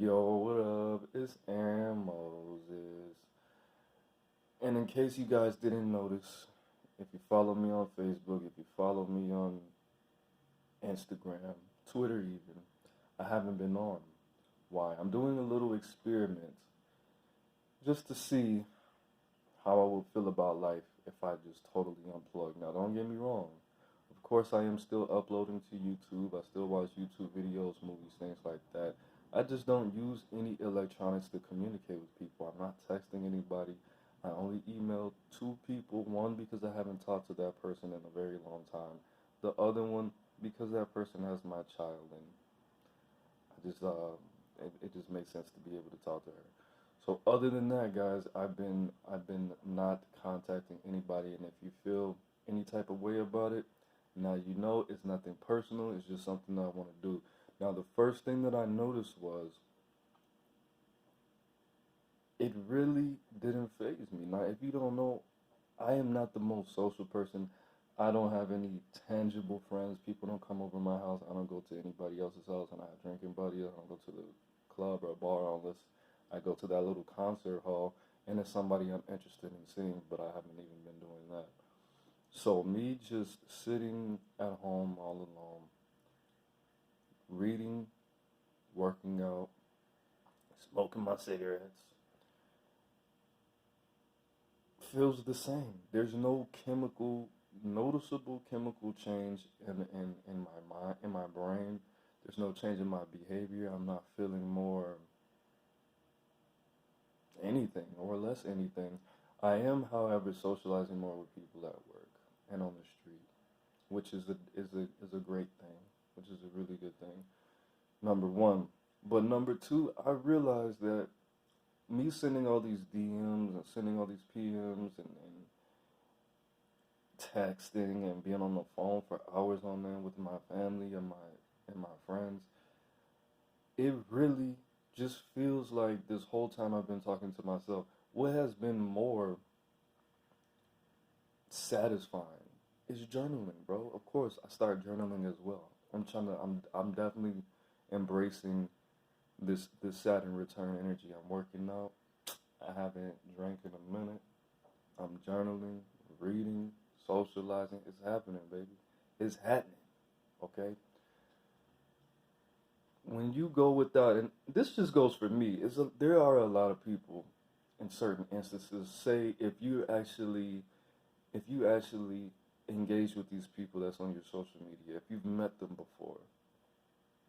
Yo, what up? It's Aaron Moses. And in case you guys didn't notice, if you follow me on Facebook, if you follow me on Instagram, Twitter even, I haven't been on. Why? I'm doing a little experiment just to see how I would feel about life if I just totally unplug. Now, don't get me wrong. Of course, I am still uploading to YouTube. I still watch YouTube videos, movies, things like that. I just don't use any electronics to communicate with people. I'm not texting anybody. I only email two people. One, because I haven't talked to that person in a very long time. The other one, because that person has my child, and it just makes sense to be able to talk to her. So other than that, guys, I've been not contacting anybody, and if you feel any type of way about it, now you know it's nothing personal. It's just something that I want to do. Now, the first thing that I noticed was it really didn't faze me. Now, if you don't know, I am not the most social person. I don't have any tangible friends. People don't come over my house. I don't go to anybody else's house. I'm not a drinking buddy. I don't go to the club or a bar unless I go to that little concert hall and it's somebody I'm interested in seeing, but I haven't even been doing that. So me just sitting at home all alone, reading, working out, smoking my cigarettes, feels the same. There's no noticeable chemical change in my mind, in my brain. There's no change in my behavior. I'm not feeling more anything or less anything. I am, however, socializing more with people at work and on the street, which is a great thing, which is a really good thing. Number one. But number two, I realized that me sending all these DMs and sending all these PMs and texting and being on the phone for hours on end with my family and my friends, it really just feels like this whole time I've been talking to myself, what has been more satisfying is journaling, bro. Of course, I started journaling as well. I'm definitely embracing this Saturn return energy. I'm working out. I haven't drank in a minute. I'm journaling, reading, socializing. It's happening, baby. It's happening. Okay? When you go without, and this just goes for me, there are a lot of people in certain instances say if you actually engage with these people that's on your social media, if you've met them before,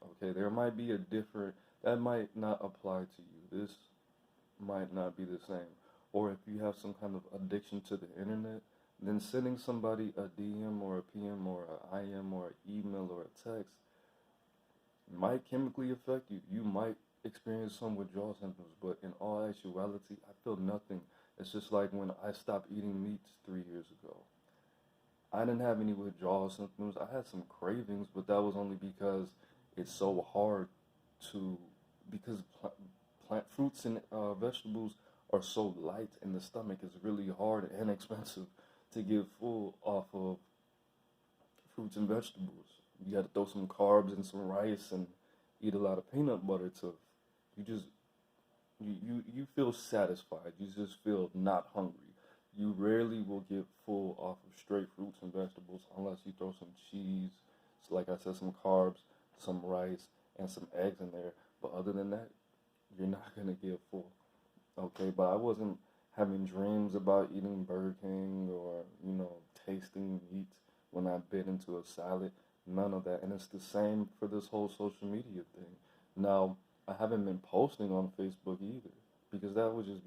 okay, there might be that might not apply to you. This might not be the same. Or if you have some kind of addiction to the internet, then sending somebody a DM or a PM or a IM or an email or a text might chemically affect you. You might experience some withdrawal symptoms, but in all actuality, I feel nothing. It's just like when I stopped eating meats 3 years ago. I didn't have any withdrawal symptoms. I had some cravings, but that was only because it's so hard to, because plant fruits and vegetables are so light in the stomach. It's really hard and expensive to get full off of fruits and vegetables. You got to throw some carbs and some rice and eat a lot of peanut butter to, you just, you feel satisfied. You just feel not hungry. You rarely will get full off of straight fruits and vegetables unless you throw some cheese, so like I said, some carbs, some rice, and some eggs in there. But other than that, you're not going to get full. Okay, but I wasn't having dreams about eating Burger King or, tasting meat when I bit into a salad. None of that. And it's the same for this whole social media thing. Now, I haven't been posting on Facebook either because that'd just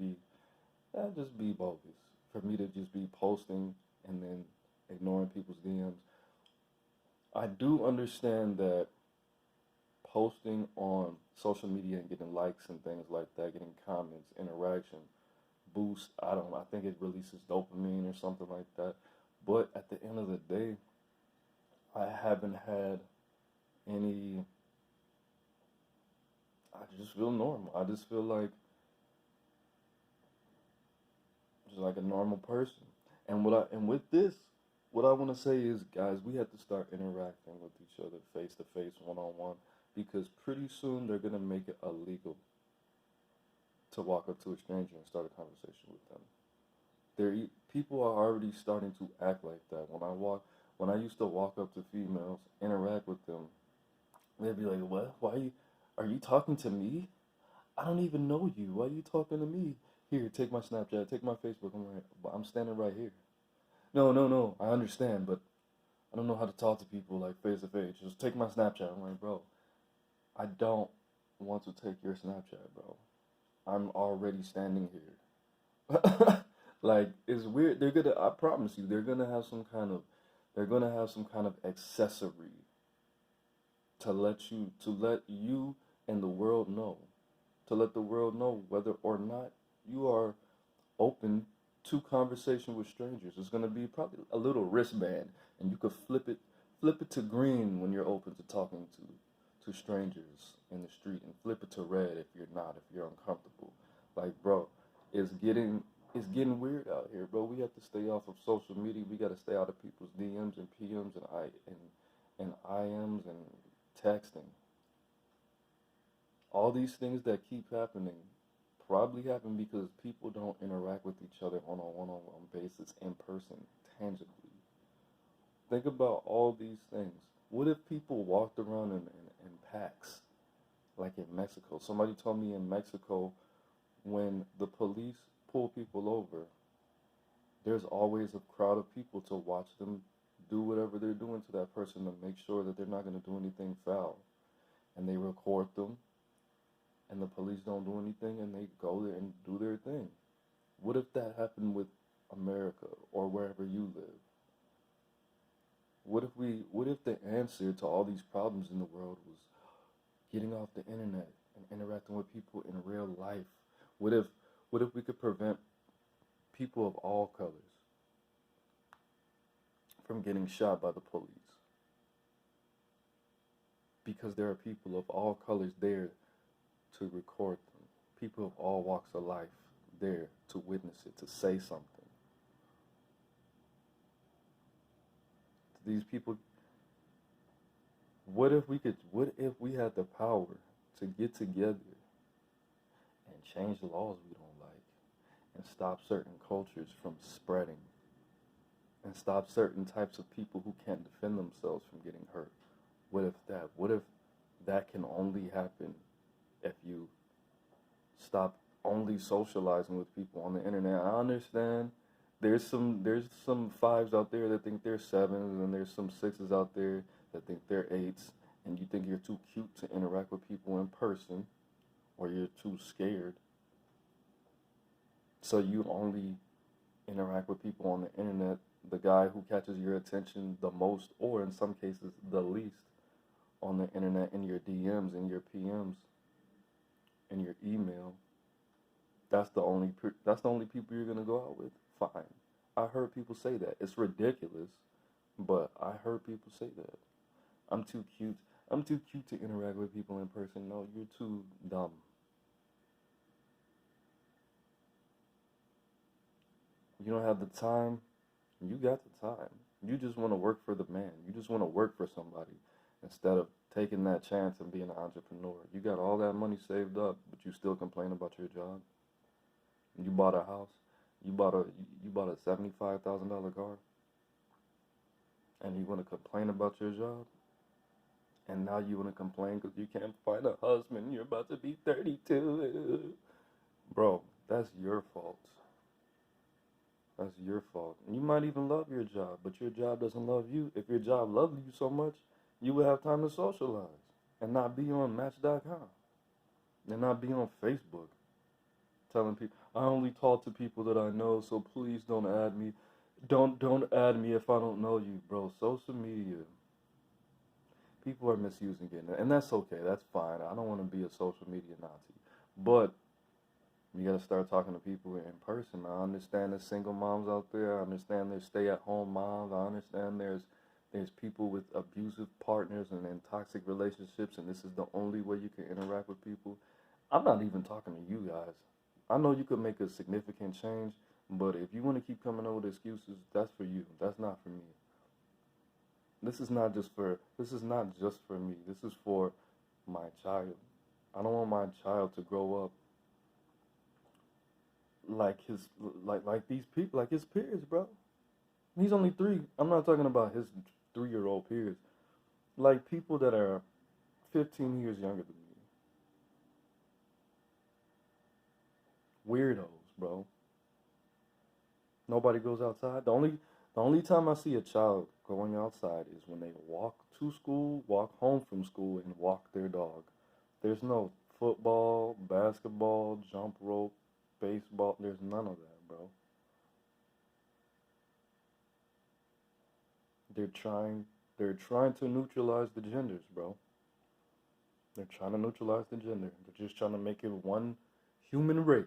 be bogus for me to just be posting and then ignoring people's DMs. I do understand that posting on social media and getting likes and things like that, getting comments, interaction, boost, I think it releases dopamine or something like that. But at the end of the day, I haven't had any, I just feel normal. I just feel like, just like a normal person. And with this, what I want to say is, guys, we have to start interacting with each other face to face, one on one, because pretty soon they're gonna make it illegal to walk up to a stranger and start a conversation with them. People are already starting to act like that. When I used to walk up to females, interact with them, they'd be like, "What? Are you talking to me? I don't even know you. Why are you talking to me? Here, take my Snapchat, take my Facebook." I'm like, "But I'm standing right here." No, no, no. I understand, but I don't know how to talk to people like face to face. Just take my Snapchat. I'm like, "Bro, I don't want to take your Snapchat, bro. I'm already standing here." Like, it's weird. I promise you, they're gonna have some kind of accessory to let you and the world know, to let the world know whether or not you are open to conversation with strangers. It's gonna be probably a little wristband, and you could flip it to green when you're open to talking to strangers in the street, and flip it to red if you're not, if you're uncomfortable. Like, bro, it's getting weird out here, bro. We have to stay off of social media. We got to stay out of people's DMs and PMs and IMs and texting. All these things that keep happening probably happen because people don't interact with each other on a one-on-one basis in person, tangibly. Think about all these things. What if people walked around in packs, like in Mexico? Somebody told me in Mexico, when the police pull people over, there's always a crowd of people to watch them do whatever they're doing to that person to make sure that they're not going to do anything foul. And they record them, and the police don't do anything, and they go there and do their thing. What if that happened with America or wherever you live? What if the answer to all these problems in the world was getting off the internet and interacting with people in real life? What if we could prevent people of all colors from getting shot by the police? Because there are people of all colors there to record them. People of all walks of life there to witness it, to say something. These people, what if we had the power to get together and change the laws we don't like, and stop certain cultures from spreading, and stop certain types of people who can't defend themselves from getting hurt? What if that can only happen if you stop only socializing with people on the internet? I understand there's some fives out there that think they're sevens, and there's some sixes out there that think they're eights, and you think you're too cute to interact with people in person, or you're too scared, so you only interact with people on the internet. The guy who catches your attention the most, or in some cases the least, on the internet, in your DMs, in your PMs, in your email, that's the only people you're gonna go out with. Fine. I heard people say that. It's ridiculous, but I heard people say that. I'm too cute. I'm too cute to interact with people in person. No, you're too dumb. You don't have the time. You got the time. You just want to work for the man. You just want to work for somebody instead of taking that chance and being an entrepreneur. You got all that money saved up, but you still complain about your job. You bought a house. You bought a $75,000 car, and you want to complain about your job. And now you want to complain because you can't find a husband. You're about to be 32. Bro, that's your fault. That's your fault. You might even love your job, but your job doesn't love you. If your job loved you so much, you would have time to socialize and not be on Match.com and not be on Facebook telling people, "I only talk to people that I know, so please don't add me. Don't add me if I don't know you." Bro, social media, people are misusing it, and that's okay. That's fine. I don't want to be a social media Nazi, but you gotta start talking to people in person. I understand there's single moms out there. I understand there's stay-at-home moms. I understand there's people with abusive partners and in toxic relationships, and this is the only way you can interact with people. I'm not even talking to you guys. I know you could make a significant change, but if you want to keep coming up with excuses, that's for you. That's not for me. This is not just for me. This is for my child. I don't want my child to grow up like his like these people, like his peers, bro. He's only 3. I'm not talking about his 3-year-old peers. Like people that are 15 years younger than me. Weirdos, bro. Nobody goes outside. The only time I see a child going outside is when they walk to school, walk home from school, and walk their dog. There's no football, basketball, jump rope, baseball. There's none of that, bro. They're trying they're trying to neutralize the genders, bro. They're trying to neutralize the gender. They're just trying to make it one human race.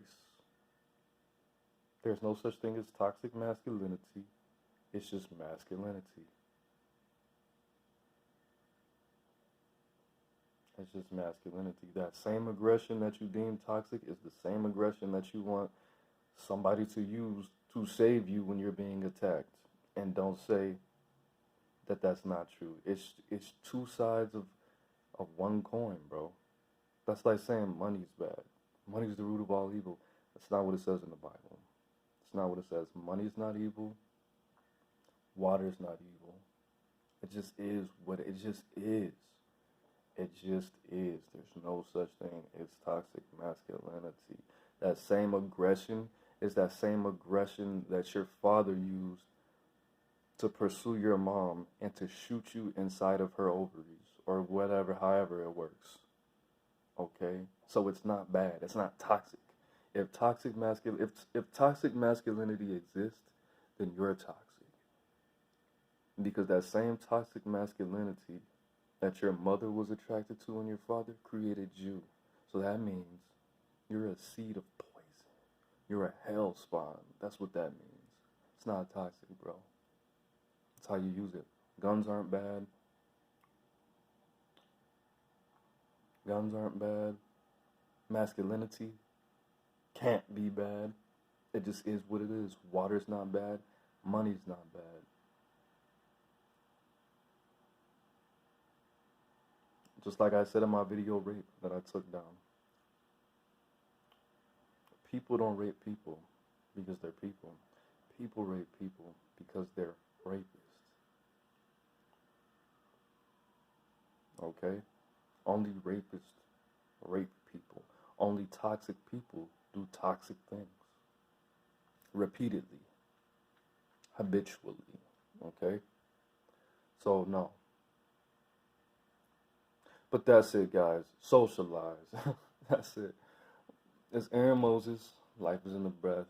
There's no such thing as toxic masculinity. It's just masculinity. It's just masculinity. That same aggression that you deem toxic is the same aggression that you want somebody to use to save you when you're being attacked. And don't say that that's not true. It's two sides of one coin, bro. That's like saying money's bad. Money's the root of all evil. That's not what it says in the Bible. It's not what it says. Money's not evil. Water's not evil. It just is what it just is. It just is. There's no such thing as toxic masculinity. That same aggression is that same aggression that your father used to pursue your mom and to shoot you inside of her ovaries or whatever, however it works. Okay? So it's not bad. It's not toxic. If toxic masculinity exists, then you're toxic. Because that same toxic masculinity that your mother was attracted to and your father created you. So that means you're a seed of poison. You're a hell spawn. That's what that means. It's not toxic, bro. That's how you use it. Guns aren't bad. Guns aren't bad. Masculinity can't be bad. It just is what it is. Water's not bad. Money's not bad. Just like I said in my video rape that I took down. People don't rape people because they're people. People rape people because they're rapists. Okay? Only rapists rape people. Only toxic people do toxic things. Repeatedly. Habitually. Okay? So, no. But that's it, guys. Socialize. That's it. It's Aaron Moses. Life is in the breath.